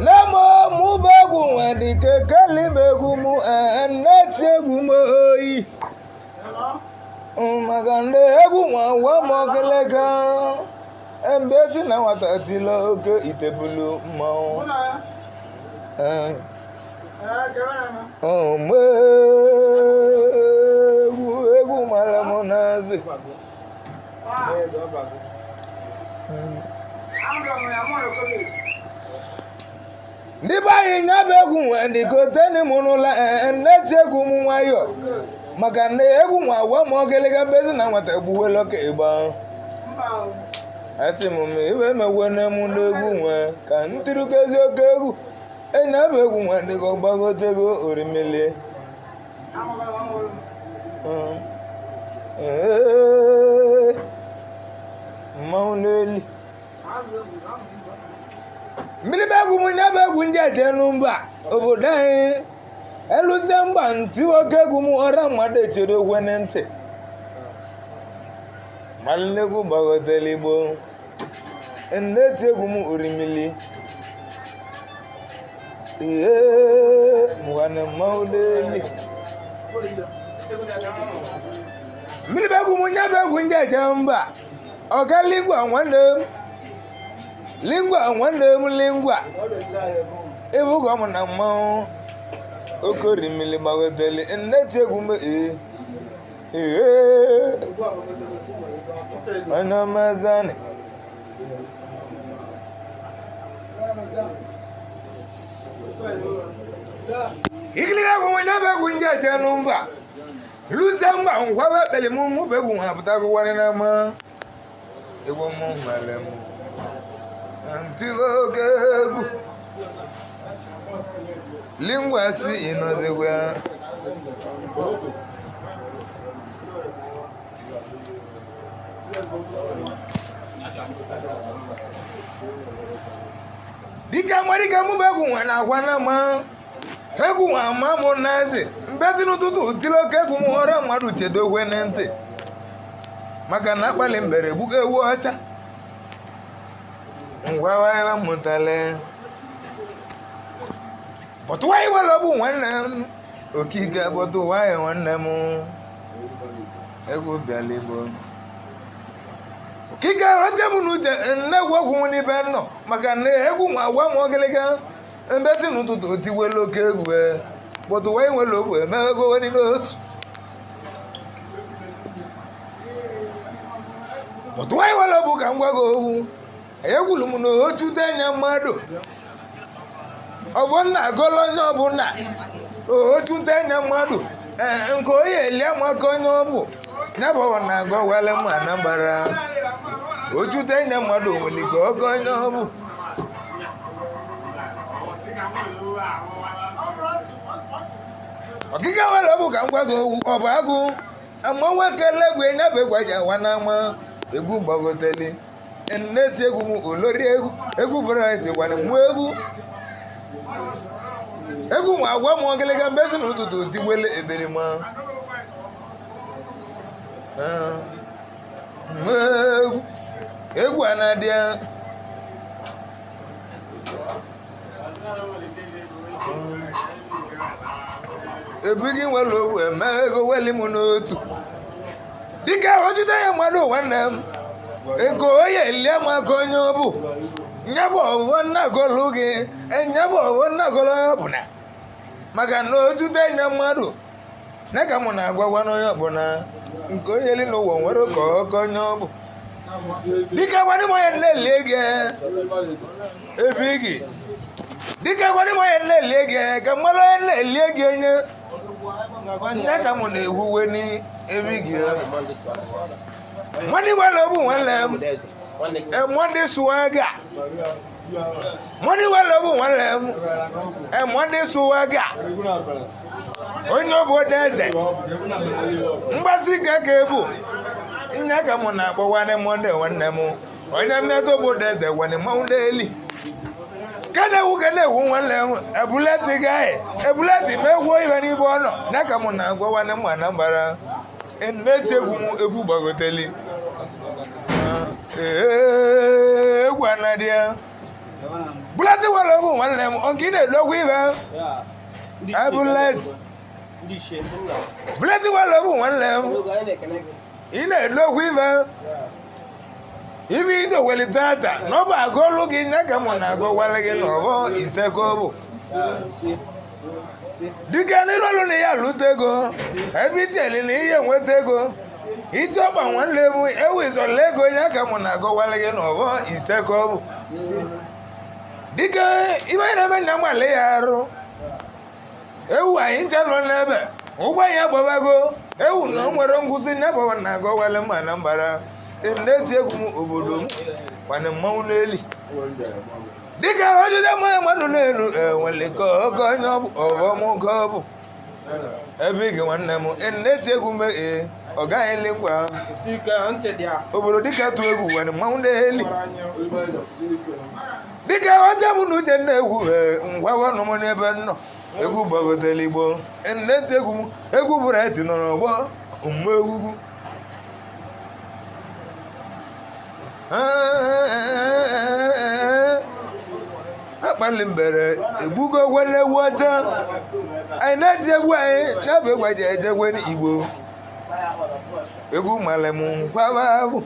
Nemo mubegu wadi kekeli begu mu enete gumoi. Magande egu wa mokeleka. Embeti na watatilo oke itebulu mo. Egu malamonazi. Ndiba nyabegu wadi koteni munula enete gumuwayo. Magande egu wa mokeleka bezi na watabuwelo ke iba. Asi mume iwe mewane mundegu nwe ka ntiru kezi okegu ena begu nwe ndiko bagotego orimele mauneli mili begu munya begu njeje numba obodai eluzemba nti okegu mu ora mwade chedo wenente malegu bagoteli bo enete gumu urimili mwana maudeli mili bagu munya bagu nja jamba oka lingwa mwande lingwa ebu go mona ma okorimili bagoteli enete gumu ana mazane ikiliga kumwenda kunja chanumba luzamba ngwabe belimu mube kunhaputa kuwane nama ego mu malemu antigo kegu lingwa si inozegwa dika marika mubegu wana kwana ma hegu wa mamo naze mbezi nututu tilo kegu muhora madu chedo wenente maka nakpali mbere buke wacha ngwawa ewa mutale botu wa iwa lobu wana okika botu wa ewa nemu egu bialibo kika hata munute na gwogu ni benno maka na egu wa mogeleka mbesi nututu ti welo kegu but why welo we me go ni not but why welo bu kan gwa go egu lumu no otu tenya mado ovonna golo nyo bu na otu tenya mado nko ye le amako nyo bu na bo na go wele mu anambara oju tenya mmadụ nwere ka ọkọ onye ọbụ ọkịka nwere ọbụ ka ngwa gị ogwu ọ bụ agụ ama nwekele egwu enyabe gwaji awa n'ama egwu gbagoteli nneti egwu m olori egwu bụrụ gwana mụ egwu nwa agwa m ogologo mbezi n'ụtụtụ tigbele eberima egwu a na-adị ebughị nwere ogwu eme ego weli m n'otu dịka ọchịta ya mmadụ nwanne m ego onye elie m aka onye ọ bụ nyabụ ọwụwa nnagolo gị enyabụ ọwụwa nnagolo onye ọbụla maka na ojute nye mmadụ na ka mụ na-agwagwa n'onye ọbụla nke onye eli n'ụwa nwere ka ọkọ onye ọ bụ dịka gwadị m onye nlelie gị ebi gị dịka gwadị m onye nlelie gị ka mmadụ onye nlelie gị onye ya ka mụ na-ewuwe n'ebi gị mmadụ nwere obu nwanne m mmadụ sụwaga mmadụ nwere obu nwanne m mmadụ sụwaga onye obodo eze mgbasị ka ebu nya ka mụ na-akpọ nwanne m onye mmetụ obodo eze nwanne mmanwụ n'eli ka na-ewu nwanne m ebuleti gaghị ebuleti ma egwu ibe n'ibe ọnọ nya ka mụ na-agwa nwanne m Anambra nneti egwu gbagoteli egwu anadia bulati wala mu wala mu onkine logu ibe abulet bulati wala mu wala mu ine logu ibe ibi ndo weli data no ba go logi nyaga mo na go wala ge no bo iseko bu diga ni lolo ni ya lutego ebi tele ni ye nwetego itoba wan lebu ewu izo lego nyaga mo na go wala ge no bo iseko bu diga ibe na be na male yaro ewu ayin jalo lebe ugba ya babago ewu no nwere nguzi na baba na go wala ma na mbara ndeti egwu obodo m kwana mmanwụ n'eli dịka ọjụjụ mmanya mmadụ n'elu enwere ka oge onye ọghọm ka ọ bụ ebe ige nwanne m ndeti egwu m ọ gaghị ele ngwa obodo dịka tụ egwu kwana mmanwụ n'eli dịka ọjọọ m na uche na-egwu ngwa ọnụ m n'ebe nnọ egwu gbagotela igbo ndeti egwu bụrụ eti nọ n'ọgbọ ụmụ egwugwu akpali mbere egbugo wele wọta anyị na-eti egwu anyị na-abụ egwu aja ejegwe n'igbo egwu malem mfababụ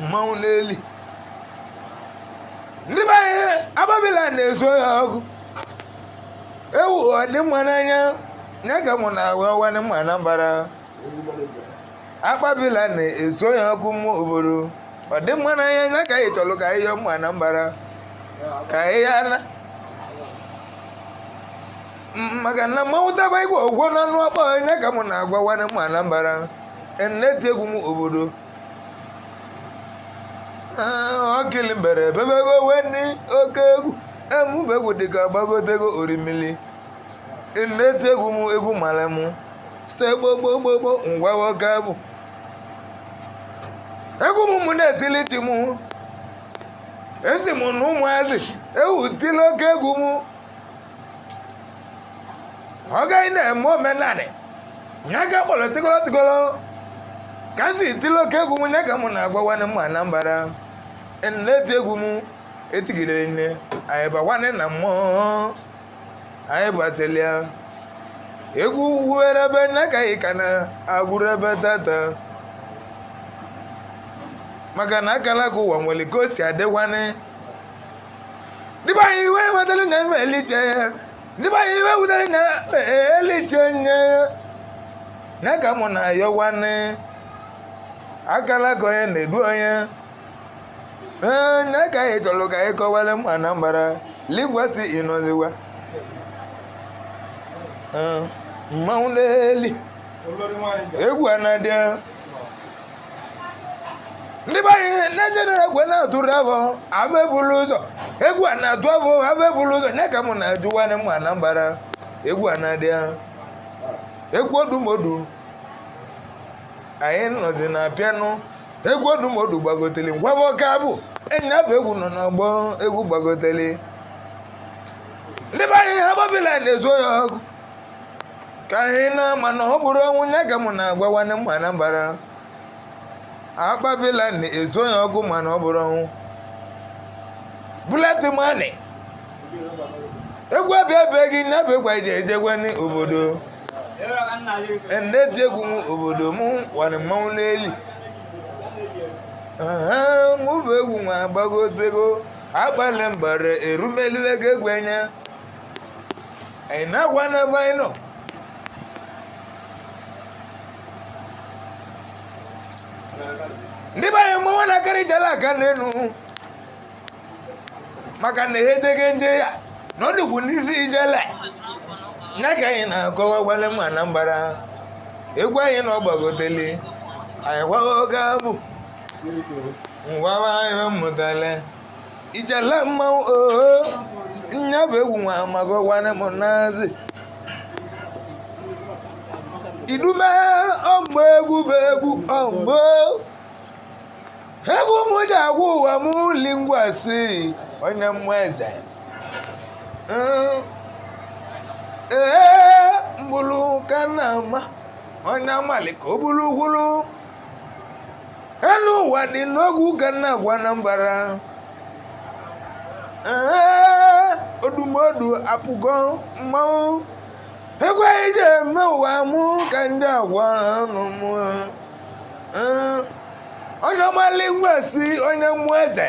mmanwụ n'eli ndị be anyị ababila na-ezo ya ọkụ ewu ọdị mma n'anya ya ka mụ na-agwa ọwanị mma na mbara akpabila na-ezo ya ọkụ mmụ obodo ọ dị mma n'anya ya ka anyị chọrọ ka anyị yọọ mma na mbara ka anyị ya na maka na mmanwụ taba igwe ọgwọ n'ọnụ ọkpọ ya ka mụ na-agwa nwanne mma na mbara nneti egwu m obodo ọkili mbere bebego weni oke egwu emube egwu dịka gbagotego orimili nneti egwu m egwu mara m site gbogbogbogbo ngwa nwoke bụ egwu m na-etiliti m esi m na ụmụazị ewu tili oke egwu m ọ gaghị na-eme omenanị ya ga kpọrọ tigolo ka m si tili oke egwu m ya ka m na-agwa nwanne m Anambra nneti egwu m etigidere nne anyị bakwane na mmụọ anyị batelia egwu were ebe nne ka anyị ka na-agwụrụ ebe tata maka na akala ka ụwa nwere ka o si adịkwane dịba anyị iwe wetara na eme eliche ya dịba anyị iwe wetara na eliche nye ya na ka mụ na ayọ nwanne akala ka onye na-edu onye na ka anyị chọrọ ka anyị kọwara m Anambra ligwasi ịnọziwa mmanwụ n'eli egwu anadịa ndị be anyị na-ejere egwu na-atụrụ abụ abụ ebulu ụzọ egwu a na-atụ abụ abụ ebulu ụzọ nye ka m na-ajụ nwanne m Anambra egwu anadịa egwu odumodu anyị nọzi na piano egwu odumodu gbagoteli ngwaba ọka abụ enyi abụ egwu nọ n'ọgbọ egwu gbagoteli ndị be anyị ha babila na-ezo ya ọkụ ka anyị na mana ọ bụrụ ọnwụ nye ka m na-agwa nwanne m Anambra akpabila na-ezo ya ọkụ mana ọ bụrụ ọnwụ bulati mani egwu abịa ebe gị na bụ egwu anyị ji ejegwe n'obodo nneti egwu m obodo m nwere mmanwụ n'eli mụ bụ egwu nwa gbagotego akpali mbara erumeliwe gị egwu anya anyị na-agwa n'ebe anyị nọ ndị be anyị mmanwụ na-akarịchala aka n'elu maka na ehedege nje ya n'ọdụkwu n'isi ijele ya ka anyị na-akọwa gwale m Anambra egwu anyị na ọgbagoteli anyị gwaghị oge abụ ngwaba anyị mmụtale ijele mmanwụ nya bụ egwu nwa amago gwane m nazi idume ọmgbe egwu bụ egwu ọmgbe egwu m ji agwa ụwa m lingwasi onye mmụọ eze mgbulu ka na ama onye amali ka o bulu gwulu elu ụwa dị n'oge ụka na-agwa na mbara odumodu apụgo mmanwụ ekweghị ije eme ụwa mụ ka ndị agwa n'ụmụ onye ọmali nwesi onye mmụọ eze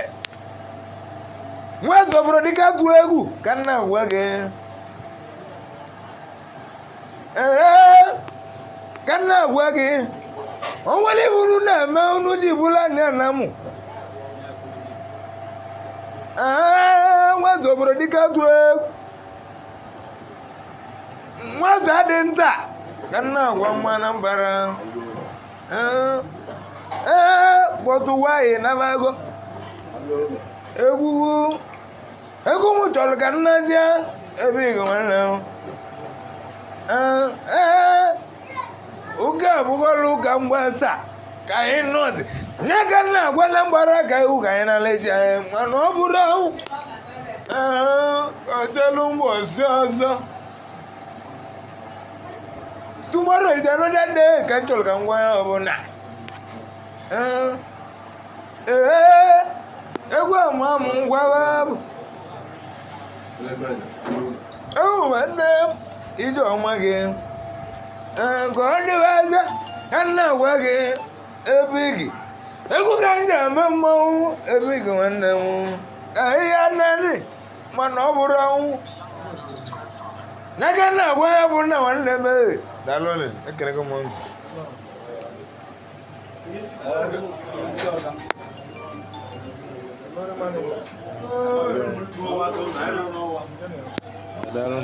nwa eze obodo dịka tụọ egwu ka nna agwa gị ka nna agwa gị o nwere unu na-eme unu ji bụla anya na mụ nwa eze obodo dịka tụọ egwu nwa eze dị nta ka nna agwa mma na mbara kpọtụ nwanyị nabago egwu m chọrọ ka nnazie ebe ịga nwanne ụka abụghọla ụka mgbasa ka anyị nọzi nye ka nna agwa na mgbara ka iwu ka anyị na-aleji anyị mana ọ bụrụ ahụ ọtelu mbọsi ọzọ tomorrow is another day ka m chọrọ ka m gwa ya ọbụla egwu amamụ ngwawa bụ ewu nwanne m ije ọma gị ka ọ dịwaza ka nna agwa gị ebe gị egwu ka m ji eme mmanwụ ebe gị nwanne m ka ihe nanị mana ọ bụrụ ọnwụ n'aka nna agwa ya bụ nna nwanne m daalụ ekele gị m Dalam.